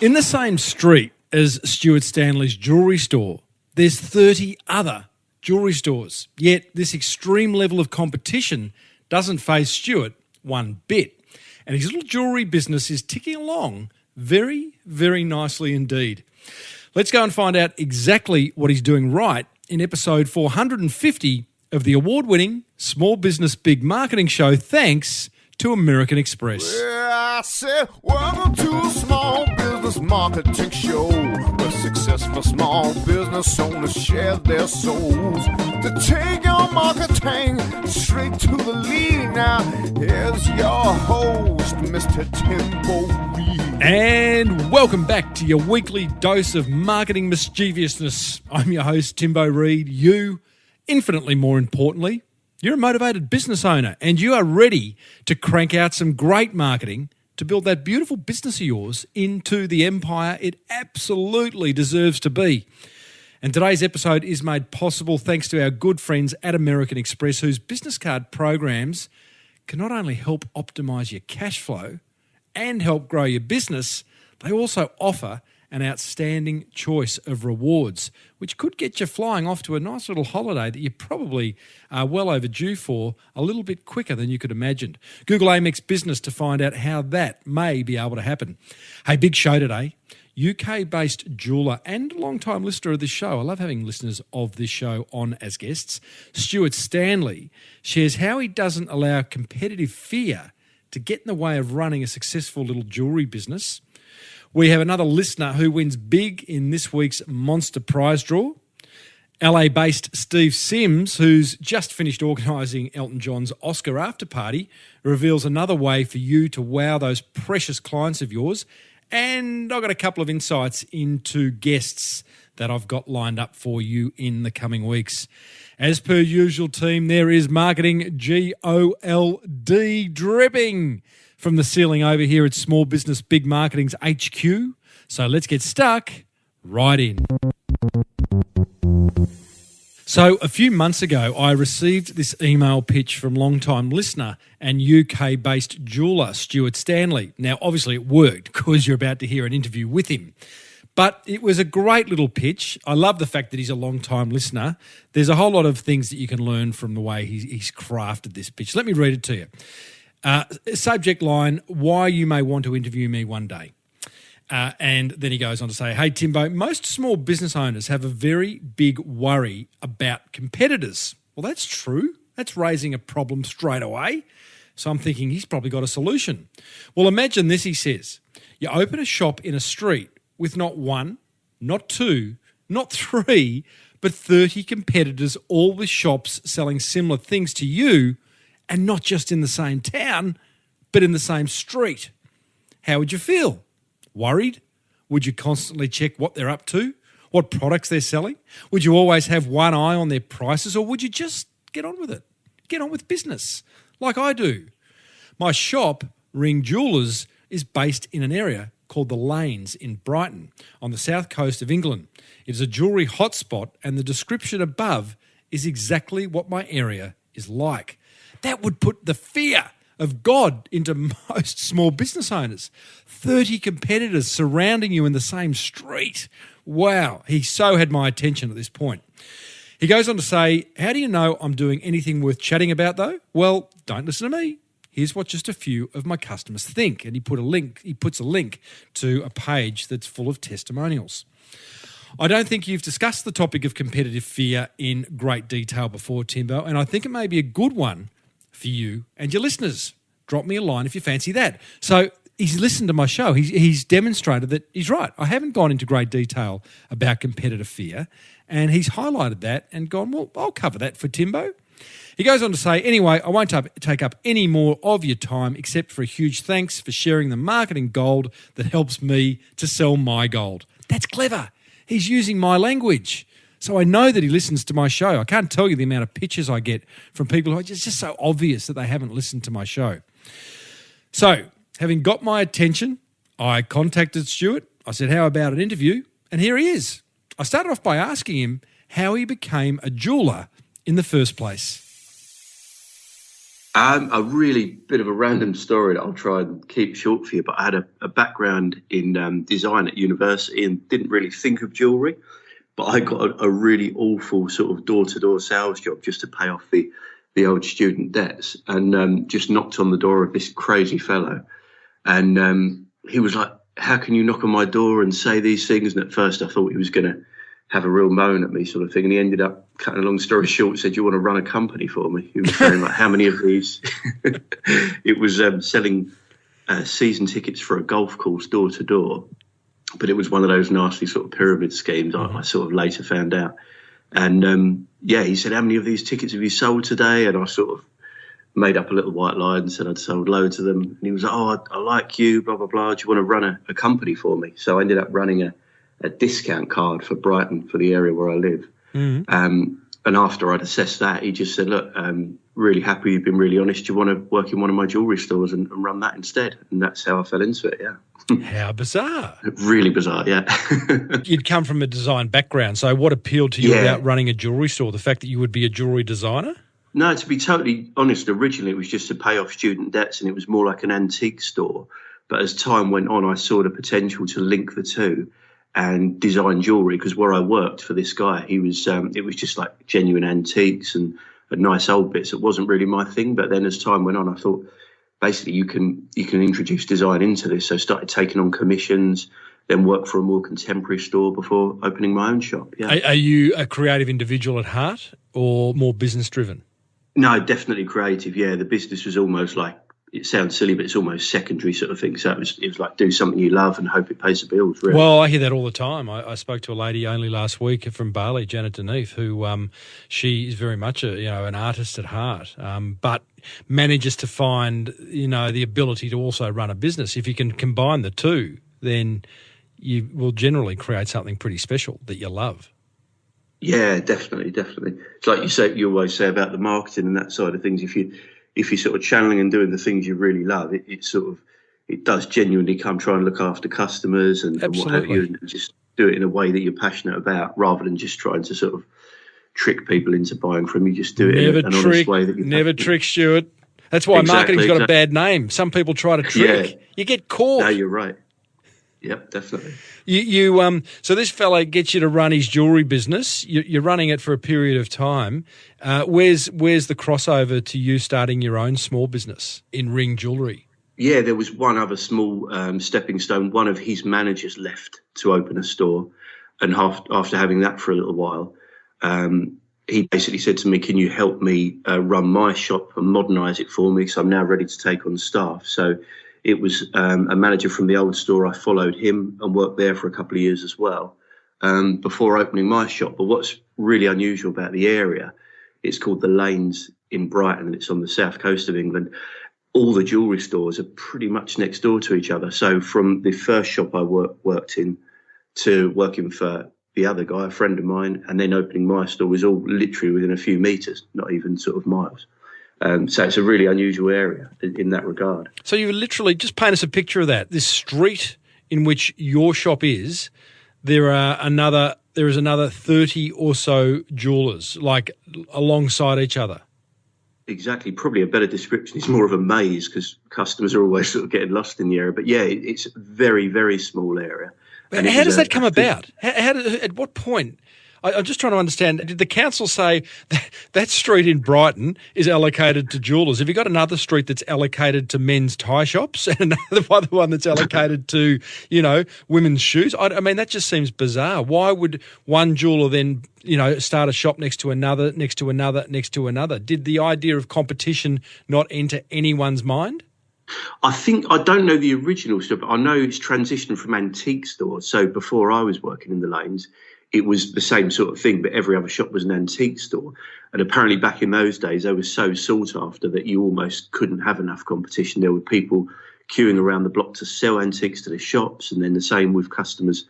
In the same street as Stuart Stanley's jewellery store, there's 30 other jewellery stores. Yet this extreme level of competition doesn't faze Stuart one bit. And his little jewellery business is ticking along very, very nicely indeed. Let's go and find out exactly what he's doing right in episode 450 of the award-winning Small Business Big Marketing Show, thanks to American Express. Yeah, I said, welcome to a small business marketing show, where successful small business owners share their souls to take your marketing straight to the lead. Now, here's your host, Mr. Timbo Reid. And welcome back to your weekly dose of marketing mischievousness. I'm your host, Timbo Reid. You, infinitely more importantly, you're a motivated business owner and you are ready to crank out some great marketing to build that beautiful business of yours into the empire it absolutely deserves to be. And today's episode is made possible thanks to our good friends at American Express, whose business card programs can not only help optimize your cash flow and help grow your business, they also offer an outstanding choice of rewards, which could get you flying off to a nice little holiday that you probably are well overdue for a little bit quicker than you could imagine. Google Amex Business to find out how that may be able to happen. Hey, big show today. UK-based jeweller and long-time listener of this show, I love having listeners of this show on as guests, Stuart Stanley, shares how he doesn't allow competitive fear to get in the way of running a successful little jewellery business. We have another listener who wins big in this week's Monster Prize Draw. LA-based Steve Sims, who's just finished organising Elton John's Oscar after party, reveals another way for you to wow those precious clients of yours. And I've got a couple of insights into guests that I've got lined up for you in the coming weeks. As per usual, team, there is marketing GOLD dripping from the ceiling over here at Small Business Big Marketing's HQ. So let's get stuck right in. So a few months ago, I received this email pitch from long-time listener and UK-based jeweller Stuart Stanley. Now, obviously it worked because you're about to hear an interview with him. But it was a great little pitch. I love the fact that he's a long-time listener. There's a whole lot of things that you can learn from the way he's crafted this pitch. Let me read it to you. Subject line, why you may want to interview me one day. And then he goes on to say, hey, Timbo, most small business owners have a very big worry about competitors. Well, that's true. That's raising a problem straight away. So I'm thinking he's probably got a solution. Well, imagine this, he says. You open a shop in a street with not one, not two, not three, but 30 competitors, all with shops selling similar things to you, and not just in the same town, but in the same street. How would you feel? Worried? Would you constantly check what they're up to, what products they're selling? Would you always have one eye on their prices, or would you just get on with it? Get on with business, like I do. My shop, Ring Jewellers, is based in an area called the Lanes in Brighton on the south coast of England. It is a jewellery hotspot, and the description above is exactly what my area is like. That would put the fear of God into most small business owners. 30 competitors surrounding you in the same street. Wow, he so had my attention at this point. He goes on to say, how do you know I'm doing anything worth chatting about though? Well, don't listen to me. Here's what just a few of my customers think. And he puts a link to a page that's full of testimonials. I don't think you've discussed the topic of competitive fear in great detail before, Timbo, and I think it may be a good one for you and your listeners. Drop me a line if you fancy that. So he's listened to my show. He's demonstrated that he's right. I haven't gone into great detail about competitive fear, and he's highlighted that and gone, well, I'll cover that for Timbo. He goes on to say, anyway, I won't take up any more of your time except for a huge thanks for sharing the marketing gold that helps me to sell my gold. That's clever. He's using my language. So I know that he listens to my show. I can't tell you the amount of pictures I get from people who it's just so obvious that they haven't listened to my show. So, having got my attention, I contacted Stuart. I said, how about an interview? And here he is. I started off by asking him how he became a jeweller in the first place. A really bit of a random story that I'll try and keep short for you, but I had a background in design at university and didn't really think of jewellery, but I got a really awful sort of door-to-door sales job just to pay off the old student debts, and just knocked on the door of this crazy fellow. And he was like, how can you knock on my door and say these things? And at first I thought he was going to have a real moan at me sort of thing. And he ended up, cutting a long story short, said, do you want to run a company for me? He was saying, like, how many of these? It was selling season tickets for a golf course door to door. But it was one of those nasty sort of pyramid schemes, I sort of later found out. And, he said, how many of these tickets have you sold today? And I sort of made up a little white lie and said I'd sold loads of them. And he was like, oh, I like you, blah, blah, blah. Do you want to run a company for me? So I ended up running a discount card for Brighton, for the area where I live. Mm-hmm. And after I'd assessed that, he just said, look, really happy you've been really honest. Do you want to work in one of my jewellery stores and run that instead? And that's how I fell into it, yeah. How bizarre. Really bizarre, yeah. You'd come from a design background, so what appealed to you about running a jewellery store? The fact that you would be a jewellery designer? No, to be totally honest, originally it was just to pay off student debts and it was more like an antique store. But as time went on, I saw the potential to link the two and design jewellery, because where I worked for this guy, he was it was just like genuine antiques and nice old bits. It wasn't really my thing. But then as time went on, I thought basically you can introduce design into this. So I started taking on commissions, then worked for a more contemporary store before opening my own shop. Yeah. Are you a creative individual at heart or more business driven? No, definitely creative. Yeah, the business was almost like, it sounds silly, but it's almost secondary sort of thing. So it was like do something you love and hope it pays the bills, really. Well, I hear that all the time. I spoke to a lady only last week from Bali, Janet Deneve, who she is very much an artist at heart, but manages to find the ability to also run a business. If you can combine the two, then you will generally create something pretty special that you love. Yeah, definitely. It's like you always say about the marketing and that side of things. If you're sort of channeling and doing the things you really love, it does genuinely come try and look after customers and what have you, and just do it in a way that you're passionate about, rather than just trying to sort of trick people into buying from you. Just do it in an honest way that you never trick, Stuart. That's why marketing's got a bad name. Some people try to trick. Yeah. You get caught. No, you're right. Yep, definitely. So this fellow gets you to run his jewellery business. You're running it for a period of time. Where's the crossover to you starting your own small business in ring jewellery? Yeah, there was one other small stepping stone. One of his managers left to open a store, and after having that for a little while, he basically said to me, can you help me run my shop and modernise it for me? So I'm now ready to take on staff. So it was a manager from the old store. I followed him and worked there for a couple of years as well before opening my shop. But what's really unusual about the area, it's called the Lanes in Brighton, and it's on the south coast of England. All the jewellery stores are pretty much next door to each other. So from the first shop I worked in to working for the other guy, a friend of mine, and then opening my store was all literally within a few metres, not even sort of miles. So it's a really unusual area in that regard. So you literally just paint us a picture of that. This street in which your shop is, there is another 30 or so jewellers, like alongside each other. Exactly. Probably a better description is more of a maze, because customers are always sort of getting lost in the area. But yeah, it's a very, very small area. And how does that come about? At what point? I'm just trying to understand. Did the council say that street in Brighton is allocated to jewellers? Have you got another street that's allocated to men's tie shops and another one that's allocated to, women's shoes? I mean, that just seems bizarre. Why would one jeweller then, start a shop next to another, next to another, next to another? Did the idea of competition not enter anyone's mind? I don't know the original stuff, but I know it's transitioned from antique stores. So before I was working in the Lanes, it was the same sort of thing, but every other shop was an antique store. And apparently back in those days, they were so sought after that you almost couldn't have enough competition. There were people queuing around the block to sell antiques to the shops, and then the same with customers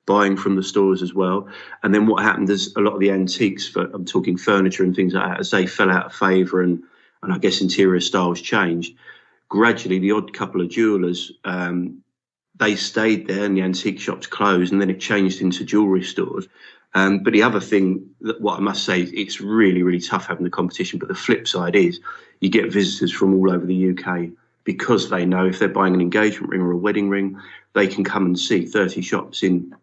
buying from the stores as well. And then what happened is a lot of the antiques, I'm talking furniture and things like that, as they fell out of favour and I guess interior styles changed, gradually the odd couple of jewellers, they stayed there and the antique shops closed, and then it changed into jewellery stores. But the other thing, what I must say, it's really, really tough having the competition. But the flip side is you get visitors from all over the UK because they know if they're buying an engagement ring or a wedding ring, they can come and see 30 shops in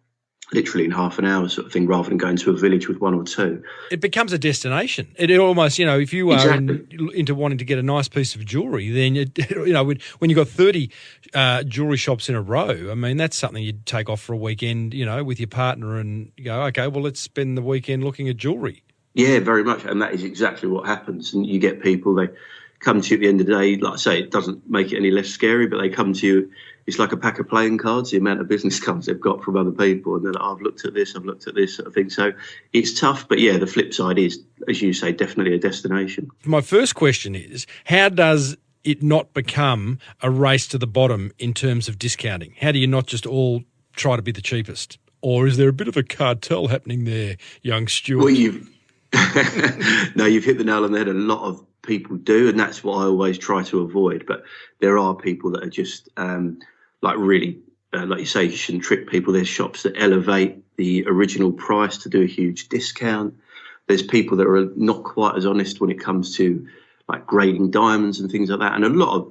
literally in half an hour sort of thing, rather than going to a village with one or two. It becomes a destination. It almost, if you are Exactly. into wanting to get a nice piece of jewellery, then, when you've got 30 jewellery shops in a row, I mean, that's something you'd take off for a weekend, with your partner and you go, okay, well, let's spend the weekend looking at jewellery. Yeah, very much. And that is exactly what happens. And you get people, they come to you at the end of the day, like I say, it doesn't make it any less scary, but they come to you, it's like a pack of playing cards, the amount of business cards they've got from other people. And they're like, I've looked at this sort of thing. So it's tough. But yeah, the flip side is, as you say, definitely a destination. My first question is, how does it not become a race to the bottom in terms of discounting? How do you not just all try to be the cheapest? Or is there a bit of a cartel happening there, young Stuart? Well, you've hit the nail on the head. A lot of people do, and that's what I always try to avoid. But there are people that are just really, like you say, you shouldn't trick people. There's shops that elevate the original price to do a huge discount. There's people that are not quite as honest when it comes to like grading diamonds and things like that. And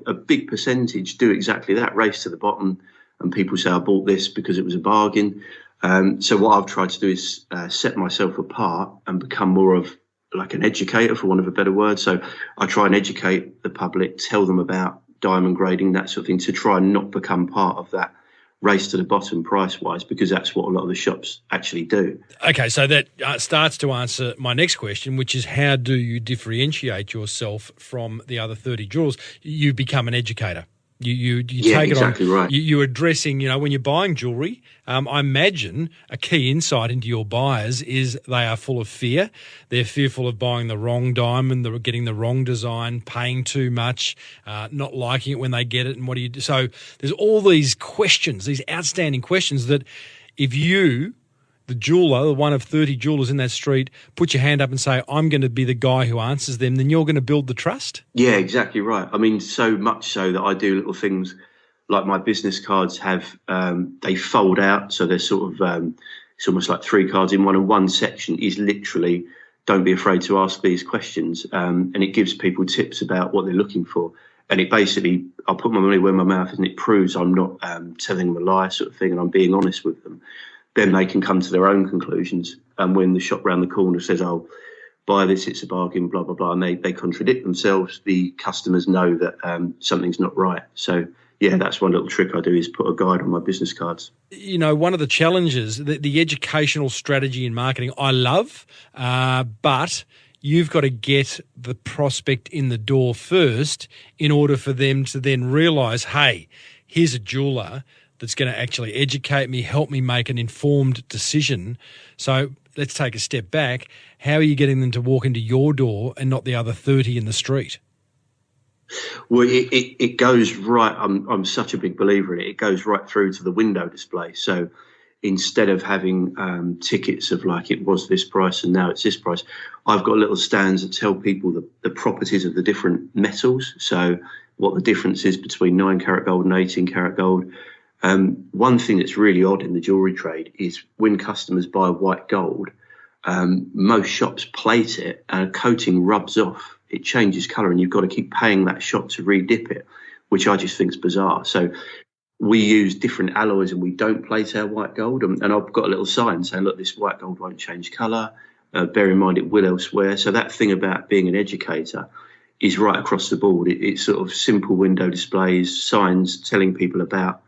a big percentage do exactly that, race to the bottom. And people say, I bought this because it was a bargain. So what I've tried to do is set myself apart and become more of like an educator, for want of a better word. So I try and educate the public, tell them about diamond grading, that sort of thing, to try and not become part of that race to the bottom price-wise, because that's what a lot of the shops actually do. Okay, so that starts to answer my next question, which is how do you differentiate yourself from the other 30 jewelers? You become an educator. You take exactly it on. Right. You're addressing, when you're buying jewellery, I imagine a key insight into your buyers is they are full of fear. They're fearful of buying the wrong diamond, they're getting the wrong design, paying too much, not liking it when they get it. And what do you do? So there's all these questions, these outstanding questions that if you, the jeweller, the one of 30 jewellers in that street, put your hand up and say, I'm going to be the guy who answers them, then you're going to build the trust? Yeah, exactly right. I mean, so much so that I do little things like my business cards have, they fold out. So they're sort of, it's almost like 3 cards in one. And one section is literally, don't be afraid to ask these questions. And it gives people tips about what they're looking for. And it basically, I'll put my money where my mouth is, and it proves I'm not telling them a lie sort of thing, and I'm being honest with them. Then they can come to their own conclusions. And when the shop round the corner says, oh, buy this, it's a bargain, blah, blah, blah, and they contradict themselves, the customers know that something's not right. So, yeah, that's one little trick I do, is put a guide on my business cards. One of the challenges, the educational strategy in marketing, I love, but you've got to get the prospect in the door first in order for them to then realise, hey, here's a jeweller that's going to actually educate me, help me make an informed decision. So let's take a step back. How are you getting them to walk into your door and not the other 30 in the street? Well, it goes right. I'm such a big believer in it. It goes right through to the window display. So instead of having tickets of like it was this price and now it's this price, I've got little stands that tell people the properties of the different metals. So what the difference is between 9 karat gold and 18 karat gold. One thing that's really odd in the jewellery trade is when customers buy white gold, most shops plate it and a coating rubs off. It changes colour and you've got to keep paying that shop to re-dip it, which I just think is bizarre. So we use different alloys and we don't plate our white gold. And I've got a little sign saying, look, this white gold won't change colour. Bear in mind it will elsewhere. So that thing about being an educator is right across the board. It's sort of simple window displays, signs telling people about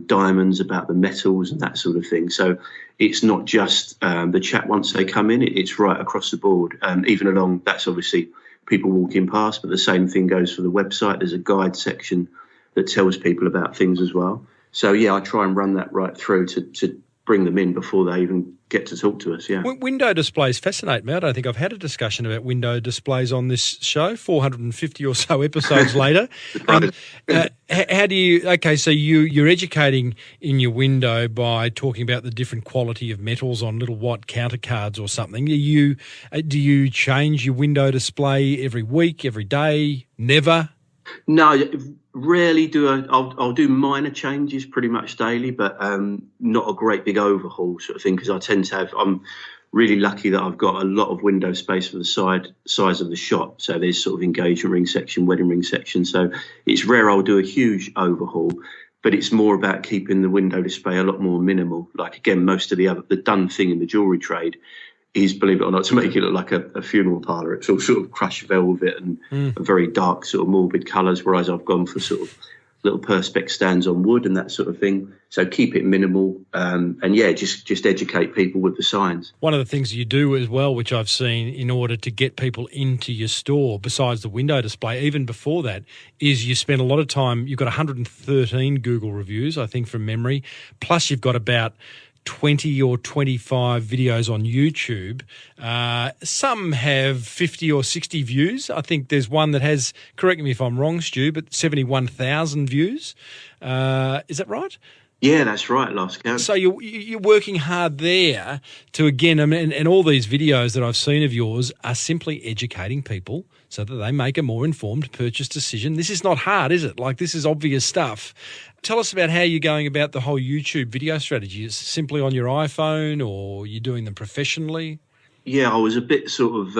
diamonds, about the metals and that sort of thing. So it's not just the chat once they come in, it's right across the board. Even along, that's obviously people walking past, but the same thing goes for the website. There's a guide section that tells people about things as well. So yeah, I try and run that right through to bring them in before they even get to talk to us, yeah. Window displays fascinate me. I don't think I've had a discussion about window displays on this show, 450 or so episodes later. How do you, okay, so you're educating in your window by talking about the different quality of metals on little white counter cards or something. Do you change your window display every week, every day, never? No, rarely do I'll do minor changes pretty much daily, but not a great big overhaul sort of thing, because I tend to have. I'm really lucky that I've got a lot of window space for the size of the shop. So there's sort of engagement ring section, wedding ring section. So it's rare I'll do a huge overhaul, but it's more about keeping the window display a lot more minimal. Like, again, most of the done thing in the jewellery trade is, believe it or not, to make it look like a funeral parlour. It's all sort of crushed velvet and a very dark sort of morbid colours, whereas I've gone for sort of little perspex stands on wood and that sort of thing. So keep it minimal, and just educate people with the signs. One of the things you do as well, which I've seen in order to get people into your store, besides the window display, even before that, is you spend a lot of time. You've got 113 Google reviews, I think, from memory, plus you've got about 20 or 25 videos on YouTube. Some have 50 or 60 views. I think there's one that has, correct me if I'm wrong, Stu, but 71,000 views. Is that right? Yeah, that's right, last count. So you're working hard there to, again, I mean, and all these videos that I've seen of yours are simply educating people so that they make a more informed purchase decision. This is not hard, is it? Like, this is obvious stuff. Tell us about how you're going about the whole YouTube video strategy. Is it simply on your iPhone, or you're doing them professionally? Yeah, I was a bit sort of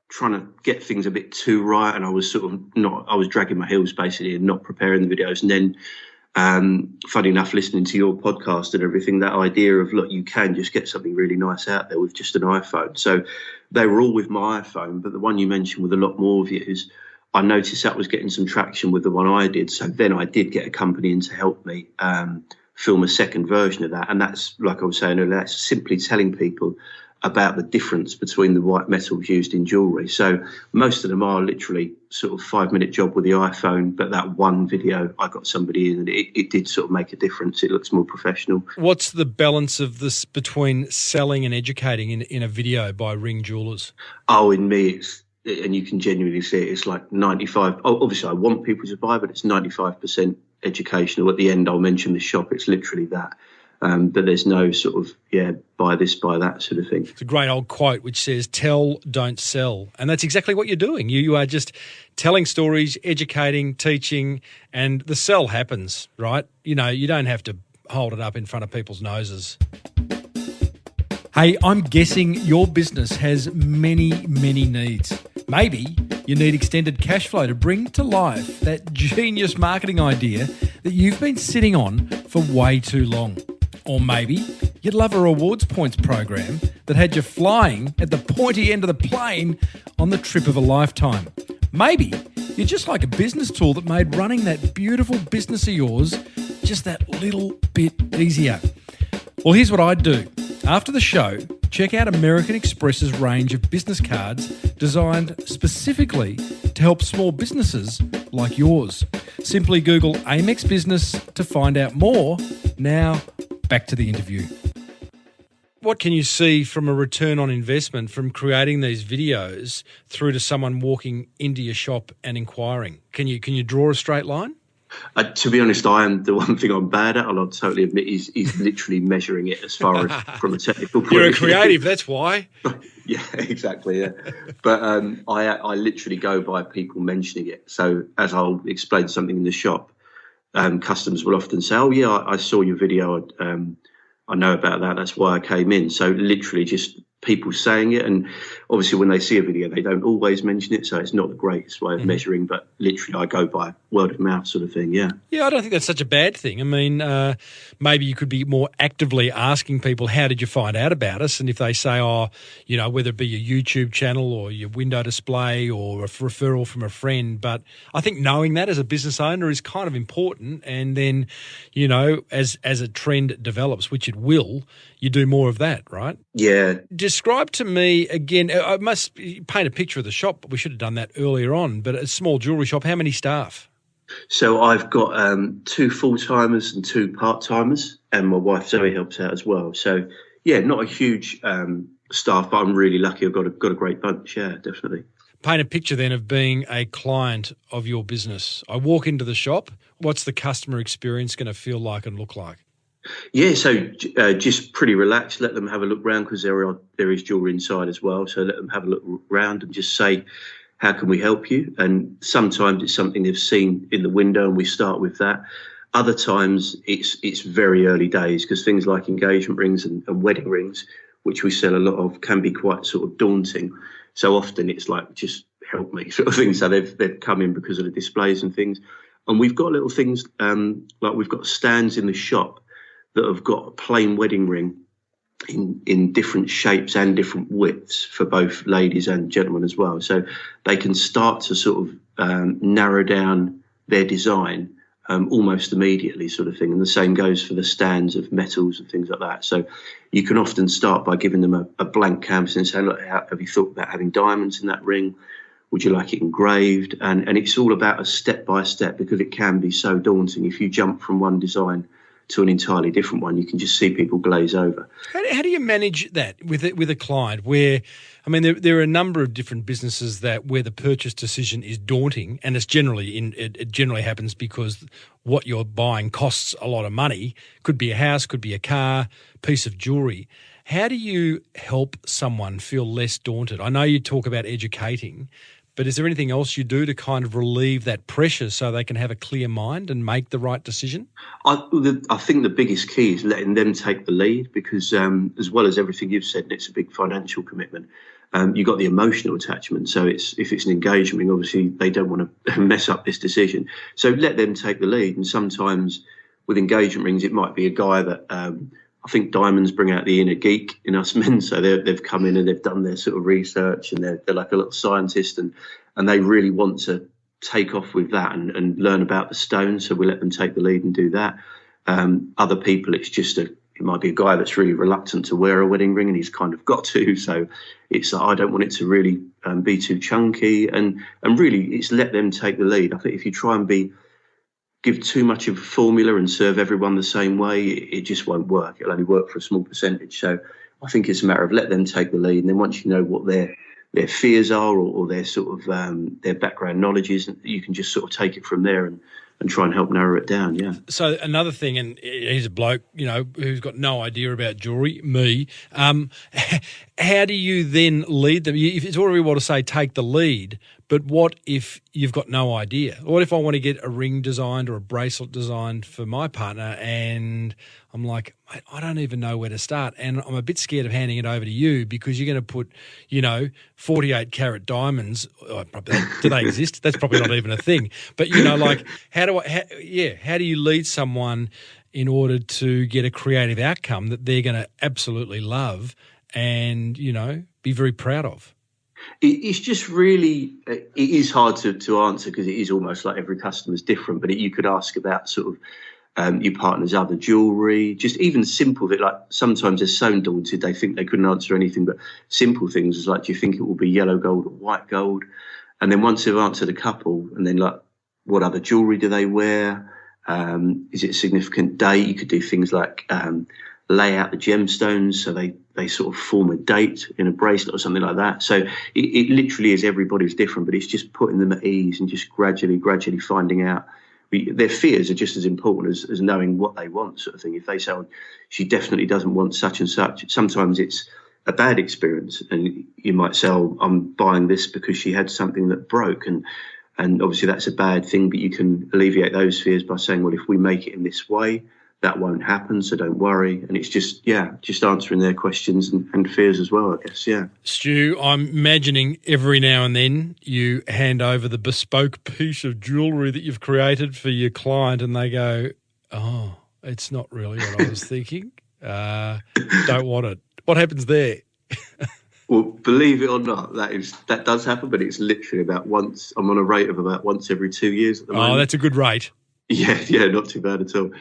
trying to get things a bit too right, and I was dragging my heels basically and not preparing the videos. And then, funny enough, listening to your podcast and everything, that idea of, look, you can just get something really nice out there with just an iPhone. So they were all with my iPhone, but the one you mentioned with a lot more views, I noticed that was getting some traction with the one I did. So then I did get a company in to help me film a second version of that. And that's, like I was saying earlier, that's simply telling people about the difference between the white metals used in jewellery. So most of them are literally sort of 5-minute job with the iPhone, but that one video, I got somebody in and it did sort of make a difference. It looks more professional. What's the balance of this between selling and educating in a video by Ring Jewellers? Oh, in me, it's, and you can genuinely see it, it's like 95. Oh, obviously I want people to buy, but it's 95% educational. At the end, I'll mention the shop. It's literally that. But there's no sort of, buy this, buy that sort of thing. It's a great old quote which says, tell, don't sell. And that's exactly what you're doing. You are just telling stories, educating, teaching, and the sell happens, right? You know, you don't have to hold it up in front of people's noses. Hey, I'm guessing your business has many, many needs. Maybe you need extended cash flow to bring to life that genius marketing idea that you've been sitting on for way too long. Or maybe you'd love a rewards points program that had you flying at the pointy end of the plane on the trip of a lifetime. Maybe you'd just like a business tool that made running that beautiful business of yours just that little bit easier. Well, here's what I'd do. After the show, check out American Express's range of business cards designed specifically to help small businesses like yours. Simply Google Amex Business to find out more. Now, back to the interview. What can you see from a return on investment from creating these videos through to someone walking into your shop and inquiring? Can you draw a straight line? To be honest, I am the one thing I'm bad at, and I'll totally admit, is literally measuring it as far as from a technical point of view. You're a creative, that's why. Yeah, exactly, yeah. But I literally go by people mentioning it. So as I'll explain something in the shop, customers will often say, oh, yeah, I saw your video. I know about that. That's why I came in. So literally just people saying it. And obviously when they see a video, they don't always mention it. So it's not the greatest way of measuring, but literally I go by word of mouth sort of thing. Yeah. Yeah. I don't think that's such a bad thing. I mean, maybe you could be more actively asking people, how did you find out about us? And if they say, oh, you know, whether it be your YouTube channel or your window display or a referral from a friend. But I think knowing that as a business owner is kind of important. And then, you know, as a trend develops, which it will, you do more of that, right? Yeah. Describe to me, again, I must paint a picture of the shop, but we should have done that earlier on, but a small jewellery shop, how many staff? So I've got 2 full-timers and 2 part-timers, and my wife Zoe helps out as well. So, yeah, not a huge staff, but I'm really lucky. I've got a great bunch, yeah, definitely. Paint a picture then of being a client of your business. I walk into the shop, what's the customer experience going to feel like and look like? Yeah, so just pretty relaxed. Let them have a look round because there is jewellery inside as well. So let them have a look round and just say, how can we help you? And sometimes it's something they've seen in the window and we start with that. Other times it's very early days, because things like engagement rings and wedding rings, which we sell a lot of, can be quite sort of daunting. So often it's like, just help me sort of thing. So they've come in because of the displays and things. And we've got little things like we've got stands in the shop that have got a plain wedding ring in different shapes and different widths for both ladies and gentlemen as well. So they can start to sort of narrow down their design almost immediately, sort of thing. And the same goes for the stands of metals and things like that. So you can often start by giving them a blank canvas and saying, look, have you thought about having diamonds in that ring? Would you like it engraved? And it's all about a step by step, because it can be so daunting. If you jump from one design to an entirely different one, you can just see people glaze over. How do you manage that with a client where, I mean, there are a number of different businesses where the purchase decision is daunting, and it generally happens because what you're buying costs a lot of money. Could be a house, could be a car, piece of jewellery. How do you help someone feel less daunted? I know you talk about educating, but is there anything else you do to kind of relieve that pressure so they can have a clear mind and make the right decision? I think the biggest key is letting them take the lead, because as well as everything you've said, it's a big financial commitment. You've got the emotional attachment. So if it's an engagement ring, obviously they don't want to mess up this decision. So let them take the lead. And sometimes with engagement rings, it might be a guy that I think diamonds bring out the inner geek in us men. So they've come in and they've done their sort of research, and they're like a little scientist, and they really want to take off with that and learn about the stones. So we let them take the lead and do that. Other people, it might be a guy that's really reluctant to wear a wedding ring, and he's kind of got to. So it's I don't want it to really be too chunky, and really it's let them take the lead. I think if you try and give too much of a formula and serve everyone the same way, it just won't work. It'll only work for a small percentage. So I think it's a matter of let them take the lead, and then once you know what their fears are or their sort of their background knowledge is, you can just sort of take it from there and try and help narrow it down, yeah. So another thing, and he's a bloke, who's got no idea about jewellery, me. How do you then lead them? It's all we want to say, take the lead, but what if you've got no idea? What if I want to get a ring designed or a bracelet designed for my partner, and I'm like, I don't even know where to start, and I'm a bit scared of handing it over to you because you're going to put, 48 carat diamonds. Do they exist? That's probably not even a thing. But how do you lead someone in order to get a creative outcome that they're going to absolutely love and be very proud of? It's just really, it is hard to answer, because it is almost like every customer's different. But you could ask about sort of your partner's other jewellery, just even simple that, like, sometimes they're so daunted they think they couldn't answer anything, but simple things is like, do you think it will be yellow gold or white gold? And then once they've answered a couple, and then like, what other jewellery do they wear? Is it a significant date? You could do things like lay out the gemstones so they sort of form a date in a bracelet or something like that. So it literally is, everybody's different, but it's just putting them at ease and just gradually finding out. Their fears are just as important as knowing what they want, sort of thing. If they say, she definitely doesn't want such and such, sometimes it's a bad experience, and you might say, I'm buying this because she had something that broke, and obviously that's a bad thing, but you can alleviate those fears by saying, well, if we make it in this way, that won't happen, so don't worry. And it's just answering their questions and fears as well, I guess, yeah. Stu, I'm imagining every now and then you hand over the bespoke piece of jewellery that you've created for your client, and they go, oh, it's not really what I was thinking. Don't want it. What happens there? Well, believe it or not, that does happen, but it's literally about once. I'm on a rate of about once every 2 years at the moment. Oh, that's a good rate. Yeah, not too bad at all.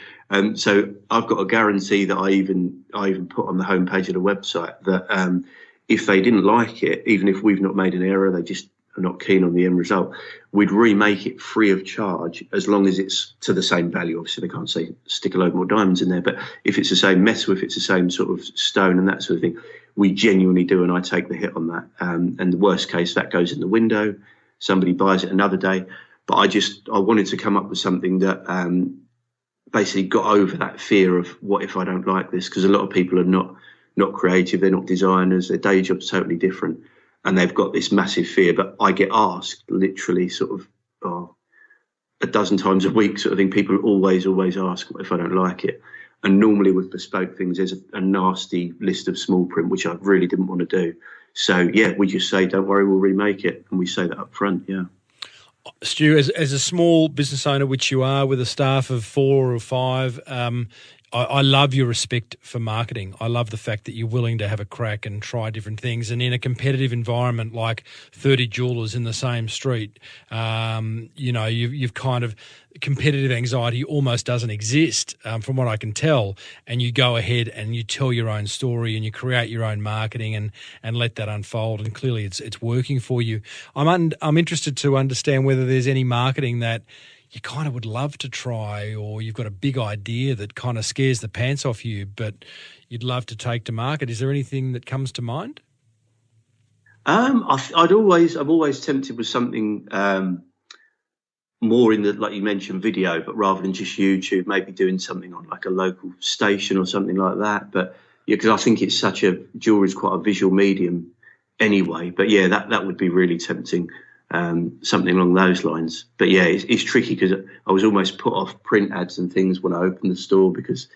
So I've got a guarantee that I even put on the homepage of the website that if they didn't like it, even if we've not made an error, they just are not keen on the end result, we'd remake it free of charge, as long as it's to the same value. Obviously, they can't say stick a load more diamonds in there, but if it's the same metal, if it's the same sort of stone and that sort of thing, we genuinely do, and I take the hit on that. And the worst case, that goes in the window, somebody buys it another day. But I wanted to come up with something that basically got over that fear of what if I don't like this, because a lot of people are not creative, they're not designers, their day job's totally different. and they've got this massive fear. But I get asked literally sort of a dozen times a week sort of thing. People always ask if I don't like it. And normally with bespoke things, there's a nasty list of small print, which I really didn't want to do. So, yeah, we just say, don't worry, we'll remake it. And we say that up front, yeah. Stu, as a small business owner, which you are, with a staff of 4 or 5, I love your respect for marketing. I love the fact that you're willing to have a crack and try different things. And in a competitive environment like 30 jewellers in the same street, you've kind of competitive anxiety almost doesn't exist from what I can tell. And you go ahead and you tell your own story and you create your own marketing and let that unfold. And clearly it's working for you. I'm interested to understand whether there's any marketing that you kind of would love to try, or you've got a big idea that kind of scares the pants off you, but you'd love to take to market. Is there anything that comes to mind? I'm always tempted with something more in the, like you mentioned, video, but rather than just YouTube, maybe doing something on like a local station or something like that. But yeah, because I think jewelry is quite a visual medium anyway. But yeah, that would be really tempting. Something along those lines. But yeah, it's tricky because I was almost put off print ads and things when I opened the store because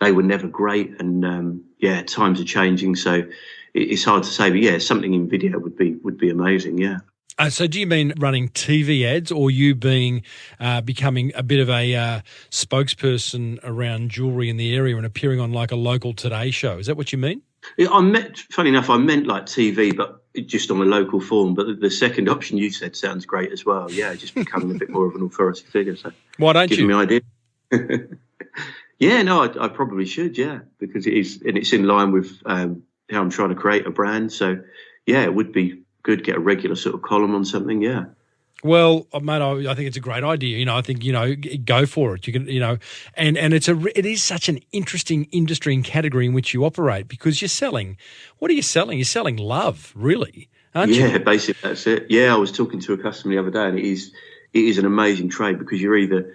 they were never great. And times are changing, so it's hard to say. But yeah, something in video would be amazing. Yeah. So do you mean running TV ads, or you becoming a bit of a spokesperson around jewellery in the area and appearing on like a local Today show? Is that what you mean? Yeah, funny enough, I meant like TV, but just on a local form. But the second option you said sounds great as well. Yeah, just becoming a bit more of an authority figure. So why don't you? Giving me idea. Yeah, no, I probably should. Yeah, because it's in line with how I'm trying to create a brand. So yeah, it would be good to get a regular sort of column on something. Yeah. Well, mate, I think it's a great idea. I think, go for it. You can, and it is such an interesting industry and category in which you operate, because you're selling. What are you selling? You're selling love, really, aren't you? Yeah, basically that's it. Yeah, I was talking to a customer the other day, and it is an amazing trade, because you're either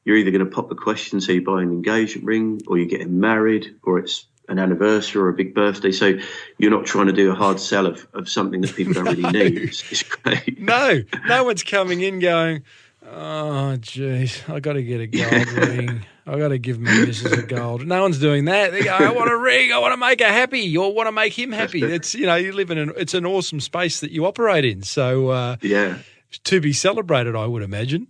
going to pop the question, so you buy an engagement ring, or you're getting married, or it's an anniversary or a big birthday. So you're not trying to do a hard sell of something that people don't really need. It's great. No one's coming in going, oh, geez, I got to get a gold ring. I got to give my missus a gold. No one's doing that. They go, I want a ring. I want to make her happy, or want to make him happy. It's, you live in it's an awesome space that you operate in. So yeah, to be celebrated, I would imagine.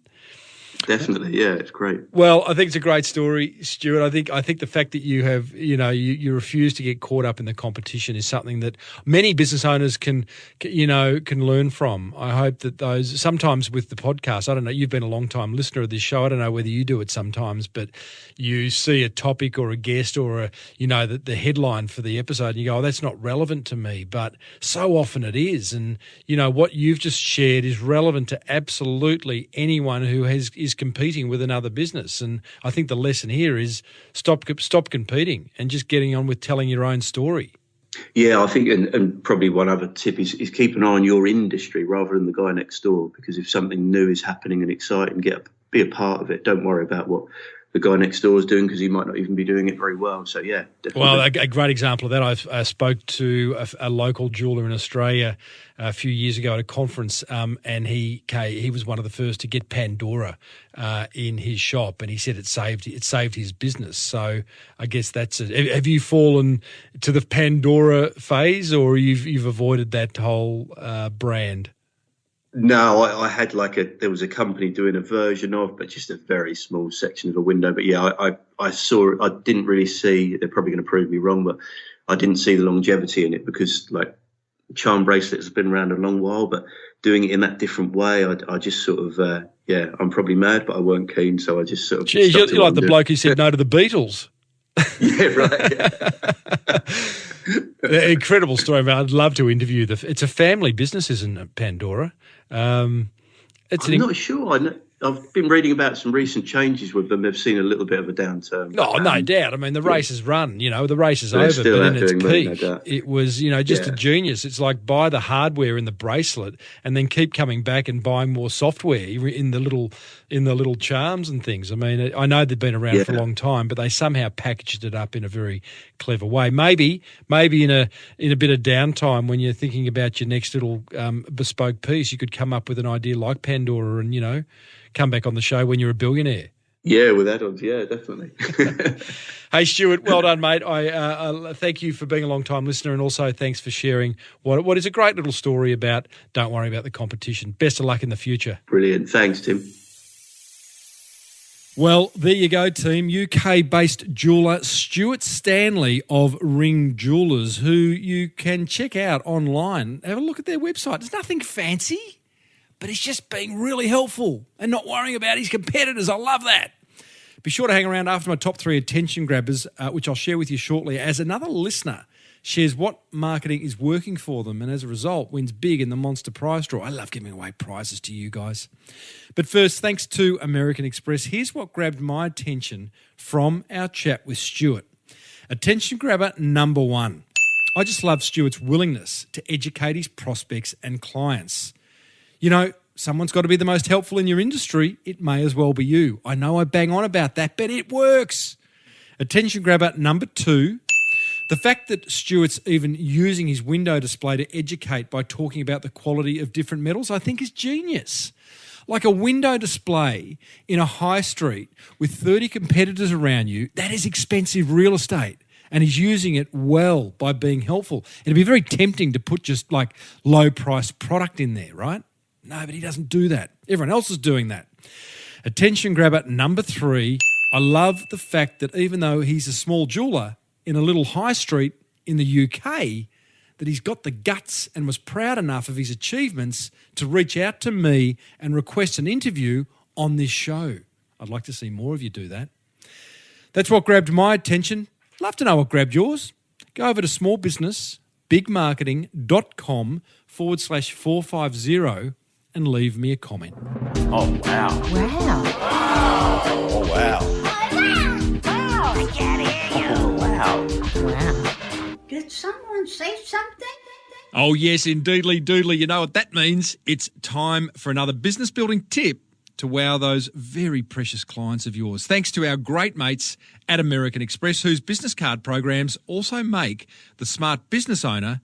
Definitely, yeah, it's great. Well, I think it's a great story, Stuart. I think the fact that you have, you refuse to get caught up in the competition is something that many business owners can learn from. I hope that those, sometimes with the podcast, I don't know, you've been a long time listener of this show. I don't know whether you do it sometimes, but you see a topic or a guest or the headline for the episode and you go, oh, that's not relevant to me, but so often it is. And what you've just shared is relevant to absolutely anyone who is competing with another business. And I think the lesson here is stop competing and just getting on with telling your own story. Yeah, I think, and probably one other tip is keep an eye on your industry rather than the guy next door, because if something new is happening and exciting, be a part of it. Don't worry about what the guy next door is doing, because he might not even be doing it very well. So, yeah, definitely. Well, a great example of that, I spoke to a local jeweller in Australia a few years ago at a conference, and he was one of the first to get Pandora in his shop, and he said it saved his business. So I guess that's it. Have you fallen to the Pandora phase, or you've avoided that whole brand? No, I had there was a company doing a version of, but just a very small section of a window. But yeah, I saw it. I didn't really see, they're probably going to prove me wrong, but I didn't see the longevity in it, because charm bracelets have been around a long while, but doing it in that different way, I just sort of, I'm probably mad, but I weren't keen. So I just sort of. Geez, you're like the bloke who said no to the Beatles. Yeah, right. Yeah. Incredible story, man. I'd love to interview it's a family business, isn't it, Pandora? I'm not sure. I've been reading about some recent changes with them. They've seen a little bit of a downturn. Oh, no doubt. I mean, the race is run, the race is They're over, still but out in its doing well, no peak, doubt. it was, just a genius. It's like buy the hardware in the bracelet and then keep coming back and buying more software in the little charms and things. I mean, I know they've been around for a long time, but they somehow packaged it up in a very clever way. Maybe in a bit of downtime when you're thinking about your next little bespoke piece, you could come up with an idea like Pandora and, come back on the show when you're a billionaire. Yeah, with add-ons, yeah, definitely. Hey, Stuart, well done, mate. I thank you for being a long-time listener, and also thanks for sharing what is a great little story about don't worry about the competition. Best of luck in the future. Brilliant. Thanks, Tim. Well, there you go, team. UK-based jeweller Stuart Stanley of Ring Jewellers, who you can check out online. Have a look at their website. There's nothing fancy, but he's just being really helpful and not worrying about his competitors. I love that. Be sure to hang around after my top 3 attention grabbers, which I'll share with you shortly, as another listener shares what marketing is working for them and as a result wins big in the Monster Prize Draw. I love giving away prizes to you guys. But first, thanks to American Express, here's what grabbed my attention from our chat with Stuart. Attention grabber number 1. I just love Stuart's willingness to educate his prospects and clients. Someone's got to be the most helpful in your industry. It may as well be you. I know I bang on about that, but it works. Attention grabber number 2. The fact that Stuart's even using his window display to educate by talking about the quality of different metals, I think is genius. Like a window display in a high street with 30 competitors around you, that is expensive real estate. And he's using it well by being helpful. It'd be very tempting to put just like low-priced product in there, right? No, but he doesn't do that. Everyone else is doing that. Attention grabber number 3. I love the fact that even though he's a small jeweller in a little high street in the UK, that he's got the guts and was proud enough of his achievements to reach out to me and request an interview on this show. I'd like to see more of you do that. That's what grabbed my attention. Love to know what grabbed yours. Go over to smallbusinessbigmarketing.com/450 and leave me a comment. Oh, wow. Wow. Oh, wow. Oh, wow. Wow. Did someone say something? Oh, yes, indeedly, doodly. You know what that means. It's time for another business building tip to wow those very precious clients of yours. Thanks to our great mates at American Express, whose business card programs also make the smart business owner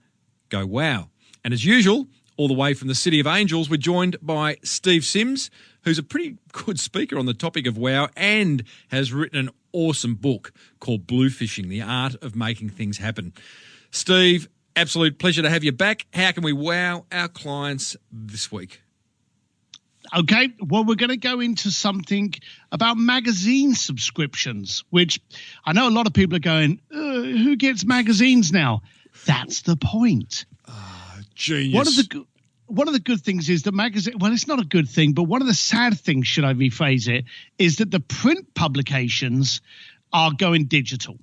go wow. And as usual, all the way from the City of Angels, we're joined by Steve Sims, who's a pretty good speaker on the topic of wow and has written an awesome book called Blue Fishing, The Art of Making Things Happen. Steve, absolute pleasure to have you back. How can we wow our clients this week? Okay, well, we're going to go into something about magazine subscriptions, which I know a lot of people are going, who gets magazines now? That's the point. Genius. One of the good things is the magazine, well, it's not a good thing, but one of the sad things, should I rephrase it, is that the print publications are going digital.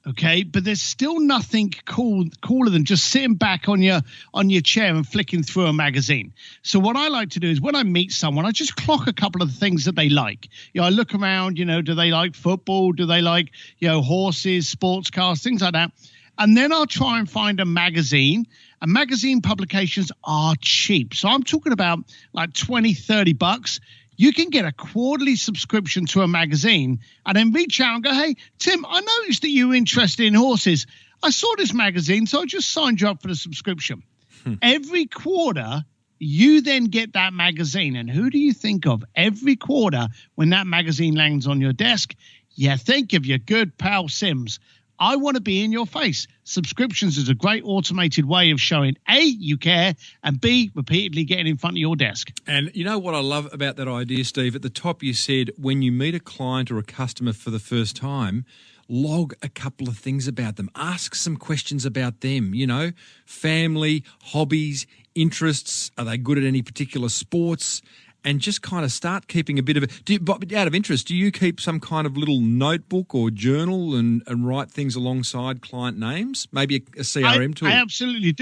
Okay, but there's still nothing cooler than just sitting back on your chair and flicking through a magazine. So what I like to do is when I meet someone, I just clock a couple of things that they like. I look around, do they like football? Do they like, horses, sports cars, things like that? And then I'll try and find a magazine. And magazine publications are cheap. So I'm talking about like $20, $30. You can get a quarterly subscription to a magazine and then reach out and go, hey, Tim, I noticed that you were interested in horses. I saw this magazine, so I just signed you up for the subscription. Every quarter, you then get that magazine. And who do you think of every quarter when that magazine lands on your desk? You think of your good pal Sims. I want to be in your face. Subscriptions is a great automated way of showing A, you care, and B, repeatedly getting in front of your desk. And you know what I love about that idea, Steve? At the top you said when you meet a client or a customer for the first time, log a couple of things about them. Ask some questions about them, family, hobbies, interests. Are they good at any particular sports? and just kind of start keeping a bit of it. But out of interest, do you keep some kind of little notebook or journal and write things alongside client names? Maybe a CRM tool? I absolutely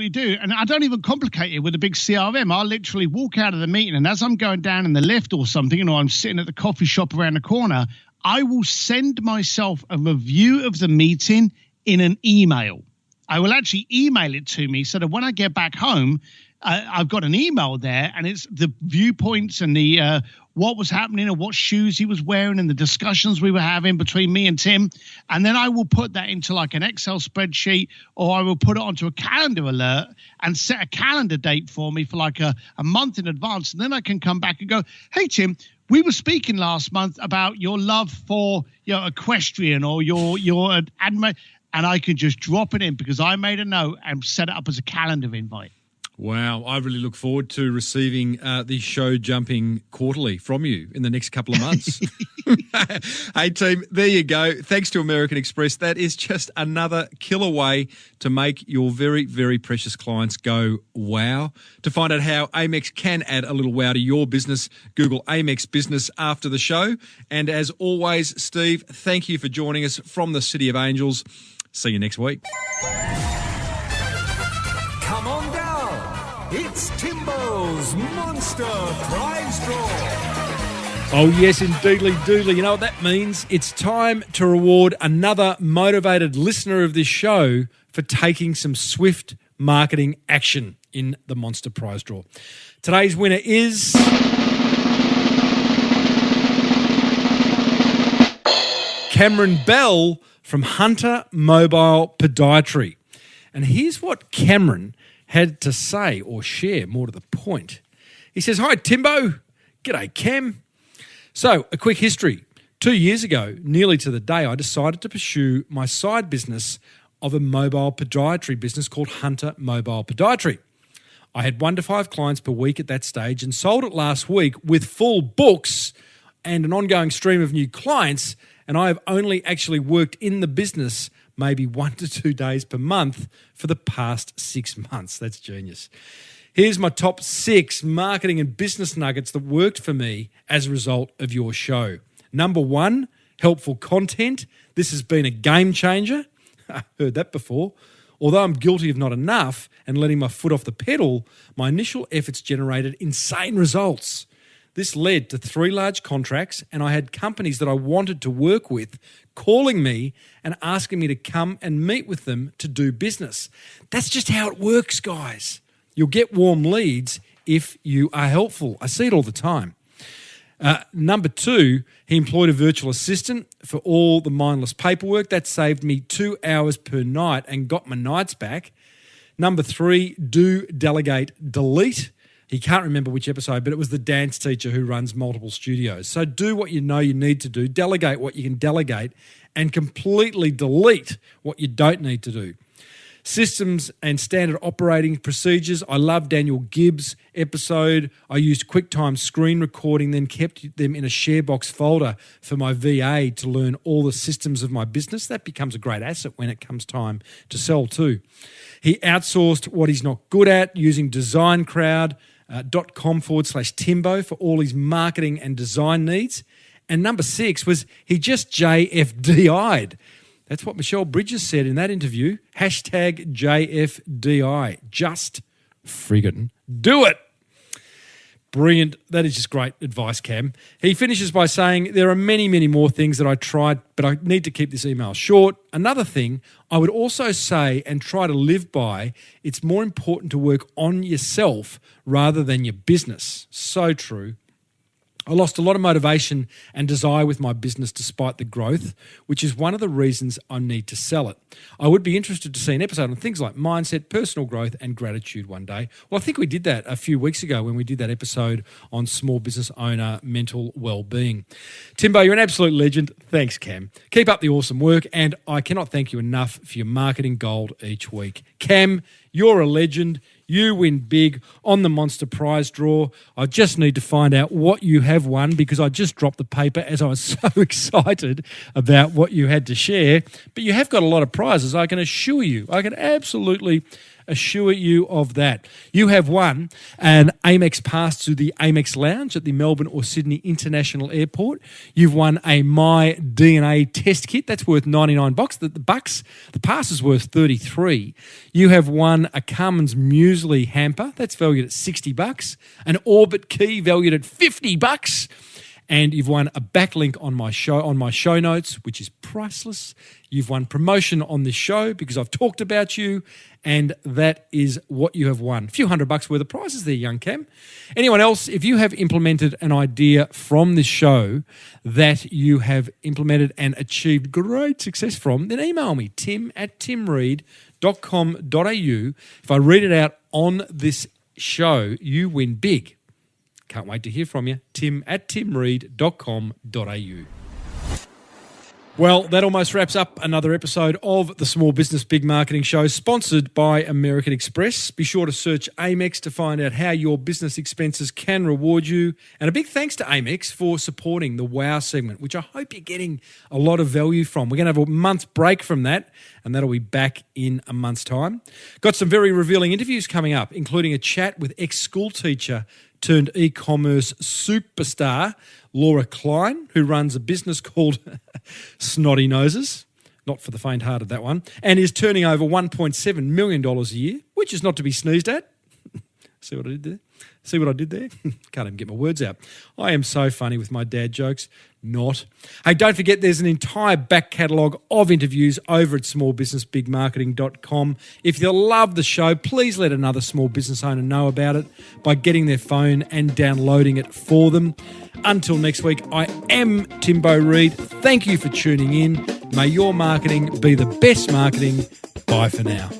do. And I don't even complicate it with a big CRM. I'll literally walk out of the meeting, and as I'm going down in the lift or something, I'm sitting at the coffee shop around the corner, I will send myself a review of the meeting in an email. I will actually email it to me so that when I get back home, I've got an email there, and it's the viewpoints and the what was happening and what shoes he was wearing and the discussions we were having between me and Tim. And then I will put that into like an Excel spreadsheet, or I will put it onto a calendar alert and set a calendar date for me for like a month in advance. And then I can come back and go, hey, Tim, we were speaking last month about your love for equestrian or your anime. And I can just drop it in because I made a note and set it up as a calendar invite. Wow, I really look forward to receiving the show jumping quarterly from you in the next couple of months. Hey, team, there you go. Thanks to American Express. That is just another killer way to make your very, very precious clients go wow. To find out how Amex can add a little wow to your business, Google Amex Business after the show. And as always, Steve, thank you for joining us from the City of Angels. See you next week. Come on down. It's Timbo's Monster Prize Draw. Oh, yes, indeedly doodly. You know what that means? It's time to reward another motivated listener of this show for taking some swift marketing action in the Monster Prize Draw. Today's winner is Cameron Bell from Hunter Mobile Podiatry. And here's what Cameron had to say or share, more to the point. He says, "Hi, Timbo." G'day, Cam. So, a quick history. 2 years ago, nearly to the day, I decided to pursue my side business of a mobile podiatry business called Hunter Mobile Podiatry. I had 1 to 5 clients per week at that stage and sold it last week with full books and an ongoing stream of new clients, and I have only actually worked in the business maybe 1 to 2 days per month for the past 6 months. That's genius. Here's my top 6 marketing and business nuggets that worked for me as a result of your show. Number 1, helpful content. This has been a game changer. I heard that before. Although I'm guilty of not enough and letting my foot off the pedal, my initial efforts generated insane results. This led to 3 large contracts, and I had companies that I wanted to work with calling me and asking me to come and meet with them to do business. That's just how it works, guys. You'll get warm leads if you are helpful. I see it all the time. Number 2, he employed a virtual assistant for all the mindless paperwork. That saved me 2 hours per night and got my nights back. Number 3, do, delegate, delete. He can't remember which episode, but it was the dance teacher who runs multiple studios. So do what you know you need to do, delegate what you can delegate, and completely delete what you don't need to do. Systems and standard operating procedures. I love Daniel Gibbs' episode. I used QuickTime screen recording, then kept them in a ShareBox folder for my VA to learn all the systems of my business. That becomes a great asset when it comes time to sell too. He outsourced what he's not good at using designcrowd.com/Timbo for all his marketing and design needs. And number 6 was he just JFDI'd. That's what Michelle Bridges said in that interview. #JFDI. Just friggin' do it. Brilliant. That is just great advice, Cam. He finishes by saying, there are many, many more things that I tried, but I need to keep this email short. Another thing I would also say and try to live by, it's more important to work on yourself rather than your business. So true. I lost a lot of motivation and desire with my business despite the growth, which is one of the reasons I need to sell it. I would be interested to see an episode on things like mindset, personal growth, and gratitude one day. Well, I think we did that a few weeks ago when we did that episode on small business owner mental well-being. Timbo, you're an absolute legend. Thanks, Cam. Keep up the awesome work, and I cannot thank you enough for your marketing gold each week. Cam, you're a legend. You win big on the Monster Prize Draw. I just need to find out what you have won because I just dropped the paper as I was so excited about what you had to share. But you have got a lot of prizes, I can assure you. I can absolutely assure you of that. You have won an Amex pass to the Amex Lounge at the Melbourne or Sydney International Airport. You've won a My DNA test kit. That's worth $99. The pass is worth $33. You have won a Carmen's Muesli hamper. That's valued at $60. An Orbit key valued at $50. And you've won a backlink on my show notes, which is priceless. You've won promotion on this show because I've talked about you, and that is what you have won. A few $100 worth of prizes there, young Cam. Anyone else, if you have implemented an idea from this show that you have implemented and achieved great success from, then email me, tim@timreid.com.au. If I read it out on this show, you win big. Can't wait to hear from you. tim@timreid.com.au. Well, that almost wraps up another episode of the Small Business Big Marketing Show, sponsored by American Express. Be sure to search Amex to find out how your business expenses can reward you. And a big thanks to Amex for supporting the Wow segment, which I hope you're getting a lot of value from. We're going to have a month's break from that, and that'll be back in a month's time. Got some very revealing interviews coming up, including a chat with ex-school teacher turned e-commerce superstar Laura Klein, who runs a business called Snotty Noses, not for the faint-hearted, that one, and is turning over $1.7 million a year, which is not to be sneezed at. See what I did there? Can't even get my words out. I am so funny with my dad jokes. Not. Hey, don't forget there's an entire back catalogue of interviews over at smallbusinessbigmarketing.com. If you love the show, please let another small business owner know about it by getting their phone and downloading it for them. Until next week, I am Timbo Reid. Thank you for tuning in. May your marketing be the best marketing. Bye for now.